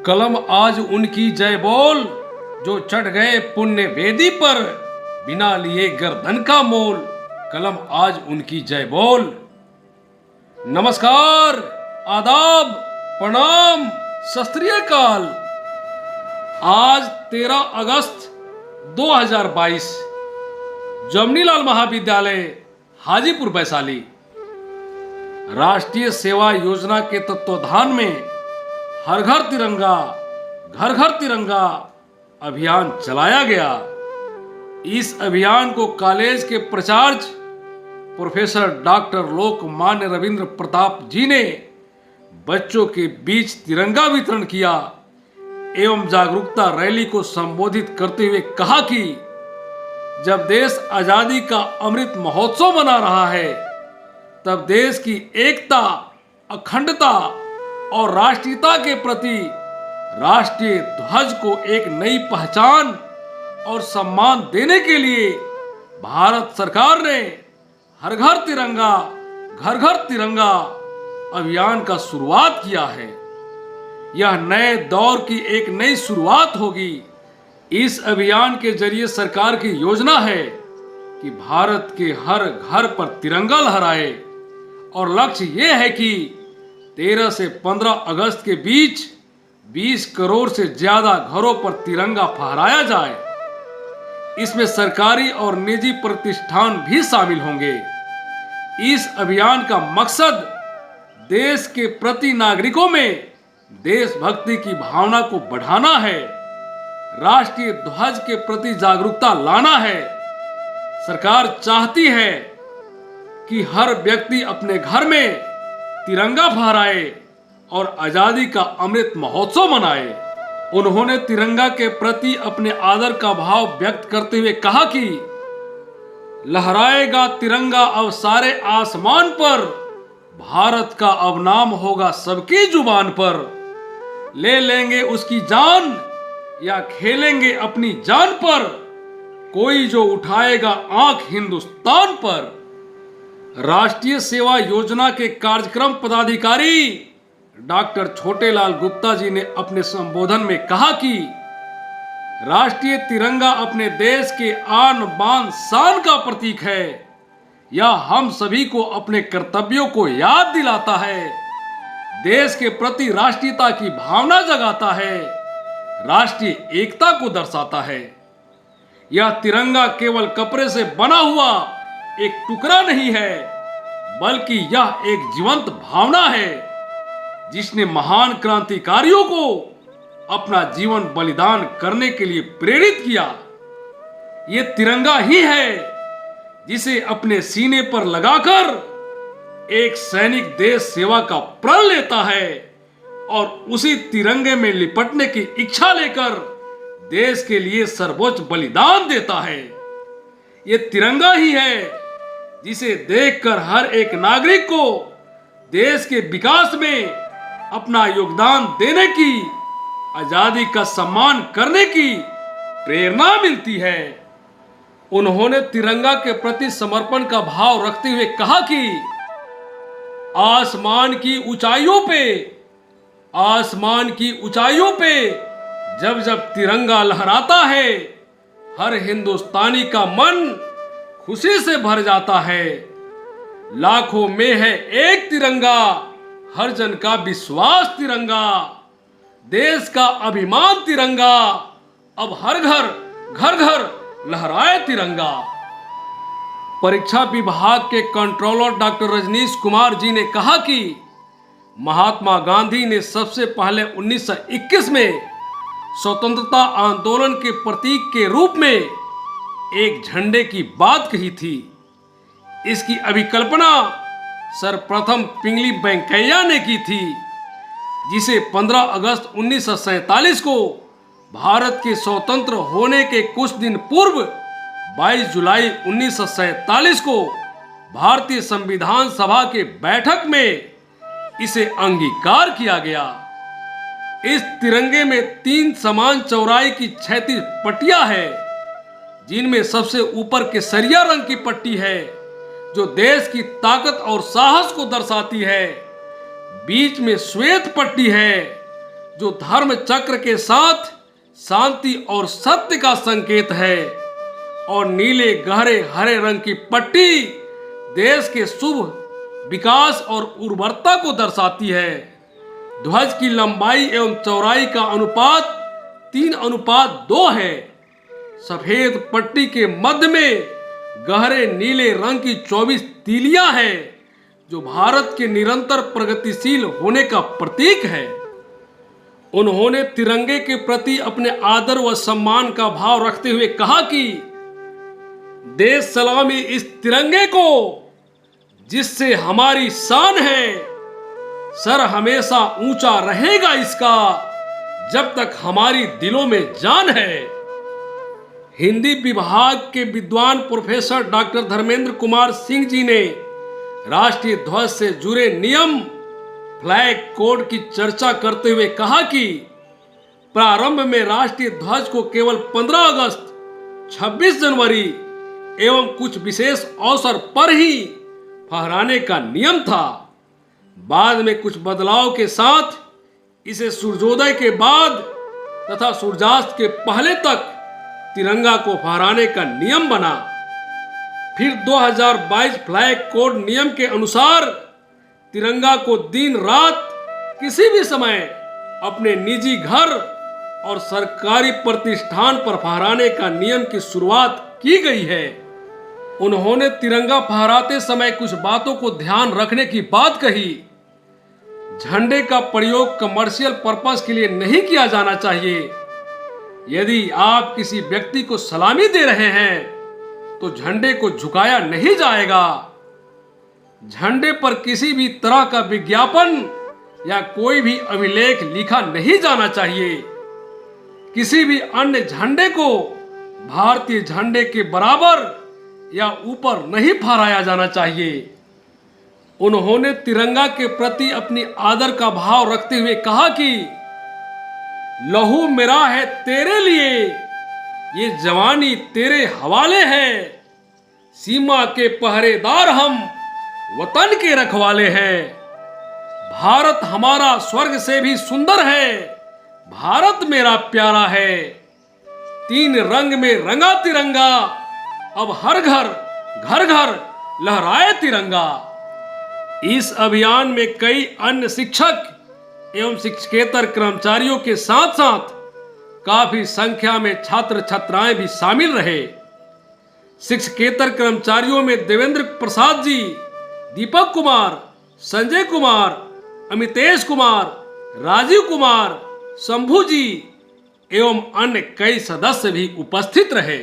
कलम आज उनकी जय बोल, जो चढ़ गए पुण्य वेदी पर, बिना लिए गर्दन का मोल। कलम आज उनकी जय बोल। नमस्कार, आदाब, प्रणाम, सत श्री अकाल। आज 13 अगस्त 2022, जमनीलाल महाविद्यालय, हाजीपुर, वैशाली। राष्ट्रीय सेवा योजना के तत्वाधान में हर घर तिरंगा, घर घर तिरंगा अभियान चलाया गया। इस अभियान को कॉलेज के प्राचार्य प्रोफेसर डॉक्टर लोकमान्य रविंद्र प्रताप जी ने बच्चों के बीच तिरंगा वितरण किया एवं जागरूकता रैली को संबोधित करते हुए कहा कि जब देश आजादी का अमृत महोत्सव मना रहा है, तब देश की एकता, अखंडता और राष्ट्रीयता के प्रति राष्ट्रीय ध्वज को एक नई पहचान और सम्मान देने के लिए भारत सरकार ने हर घर तिरंगा, घर घर तिरंगा अभियान का शुरुआत किया है। यह नए दौर की एक नई शुरुआत होगी। इस अभियान के जरिए सरकार की योजना है कि भारत के हर घर पर तिरंगा लहराए और लक्ष्य यह है कि 13 से 15 अगस्त के बीच 20 करोड़ से ज्यादा घरों पर तिरंगा फहराया जाए। इसमें सरकारी और निजी प्रतिष्ठान भी शामिल होंगे। इस अभियान का मकसद देश के प्रति नागरिकों में देशभक्ति की भावना को बढ़ाना है, राष्ट्रीय ध्वज के प्रति जागरूकता लाना है। सरकार चाहती है कि हर व्यक्ति अपने घर में तिरंगा फहराए और आजादी का अमृत महोत्सव मनाए। उन्होंने तिरंगा के प्रति अपने आदर का भाव व्यक्त करते हुए कहा कि लहराएगा तिरंगा अब सारे आसमान पर, भारत का अब नाम होगा सबकी जुबान पर। ले लेंगे उसकी जान या खेलेंगे अपनी जान पर, कोई जो उठाएगा आंख हिंदुस्तान पर। राष्ट्रीय सेवा योजना के कार्यक्रम पदाधिकारी डॉक्टर छोटेलाल गुप्ता जी ने अपने संबोधन में कहा कि राष्ट्रीय तिरंगा अपने देश के आन बान शान का प्रतीक है। यह हम सभी को अपने कर्तव्यों को याद दिलाता है, देश के प्रति राष्ट्रीयता की भावना जगाता है, राष्ट्रीय एकता को दर्शाता है। यह तिरंगा केवल कपड़े से बना हुआ एक टुकड़ा नहीं है, बल्कि यह एक जीवंत भावना है जिसने महान क्रांतिकारियों को अपना जीवन बलिदान करने के लिए प्रेरित किया। ये तिरंगा ही है जिसे अपने सीने पर लगाकर एक सैनिक देश सेवा का प्रण लेता है और उसी तिरंगे में लिपटने की इच्छा लेकर देश के लिए सर्वोच्च बलिदान देता है। ये तिरंगा ही है जिसे देखकर हर एक नागरिक को देश के विकास में अपना योगदान देने की, आजादी का सम्मान करने की प्रेरणा मिलती है। उन्होंने तिरंगा के प्रति समर्पण का भाव रखते हुए कहा कि आसमान की ऊंचाइयों पे जब जब तिरंगा लहराता है, हर हिंदुस्तानी का मन खुशी से भर जाता है। लाखों में है एक तिरंगा, हर जन का विश्वास तिरंगा, देश का अभिमान तिरंगा, अब हर घर घर घर लहराए तिरंगा। परीक्षा विभाग के कंट्रोलर डॉक्टर रजनीश कुमार जी ने कहा कि महात्मा गांधी ने सबसे पहले 1921 में स्वतंत्रता आंदोलन के प्रतीक के रूप में एक झंडे की बात कही थी। इसकी अभिकल्पना सर्वप्रथम पिंगली वेंकैया ने की थी, जिसे 15 अगस्त 1947 को भारत के स्वतंत्र होने के कुछ दिन पूर्व 22 जुलाई 1947 को भारतीय संविधान सभा के बैठक में इसे अंगीकार किया गया। इस तिरंगे में 3 समान चौड़ाई की 36 पट्टियां हैं, जिनमें सबसे ऊपर केसरिया रंग की पट्टी है जो देश की ताकत और साहस को दर्शाती है। बीच में श्वेत पट्टी है जो धर्म चक्र के साथ शांति और सत्य का संकेत है, और नीले गहरे हरे रंग की पट्टी देश के शुभ विकास और उर्वरता को दर्शाती है। ध्वज की लंबाई एवं चौड़ाई का अनुपात 3:2 है। सफेद पट्टी के मध्य में गहरे नीले रंग की 24 तीलियां हैं, जो भारत के निरंतर प्रगतिशील होने का प्रतीक है। उन्होंने तिरंगे के प्रति अपने आदर व सम्मान का भाव रखते हुए कहा कि देश सलामी इस तिरंगे को जिससे हमारी शान है, सर हमेशा ऊंचा रहेगा इसका जब तक हमारी दिलों में जान है। हिंदी विभाग के विद्वान प्रोफेसर डॉक्टर धर्मेंद्र कुमार सिंह जी ने राष्ट्रीय ध्वज से जुड़े नियम फ्लैग कोड की चर्चा करते हुए कहा कि प्रारंभ में राष्ट्रीय ध्वज को केवल 15 अगस्त, 26 जनवरी एवं कुछ विशेष अवसर पर ही फहराने का नियम था। बाद में कुछ बदलाव के साथ इसे सूर्योदय के बाद तथा सूर्यास्त के पहले तक तिरंगा को फहराने का नियम बना। फिर 2022 फ्लैग कोड नियम के अनुसार तिरंगा को दिन रात किसी भी समय अपने निजी घर और सरकारी प्रतिष्ठान पर फहराने का नियम की शुरुआत की गई है। उन्होंने तिरंगा फहराते समय कुछ बातों को ध्यान रखने की बात कही। झंडे का प्रयोग कमर्शियल पर्पस के लिए नहीं किया जाना चाहिए। यदि आप किसी व्यक्ति को सलामी दे रहे हैं तो झंडे को झुकाया नहीं जाएगा। झंडे पर किसी भी तरह का विज्ञापन या कोई भी अभिलेख लिखा नहीं जाना चाहिए। किसी भी अन्य झंडे को भारतीय झंडे के बराबर या ऊपर नहीं फहराया जाना चाहिए। उन्होंने तिरंगा के प्रति अपनी आदर का भाव रखते हुए कहा कि लहू मेरा है तेरे लिए, ये जवानी तेरे हवाले है। सीमा के पहरेदार हम, वतन के रखवाले हैं। भारत हमारा स्वर्ग से भी सुंदर है, भारत मेरा प्यारा है। 3 रंग में रंगा तिरंगा, अब हर घर घर घर लहराए तिरंगा। इस अभियान में कई अन्य शिक्षक एवं शिक्षकेतर कर्मचारियों के साथ साथ काफी संख्या में छात्र छात्राएं भी शामिल रहे। शिक्षकेतर कर्मचारियों में देवेंद्र प्रसाद जी, दीपक कुमार, संजय कुमार, अमितेश कुमार, राजीव कुमार, शंभू जी एवं अन्य कई सदस्य भी उपस्थित रहे।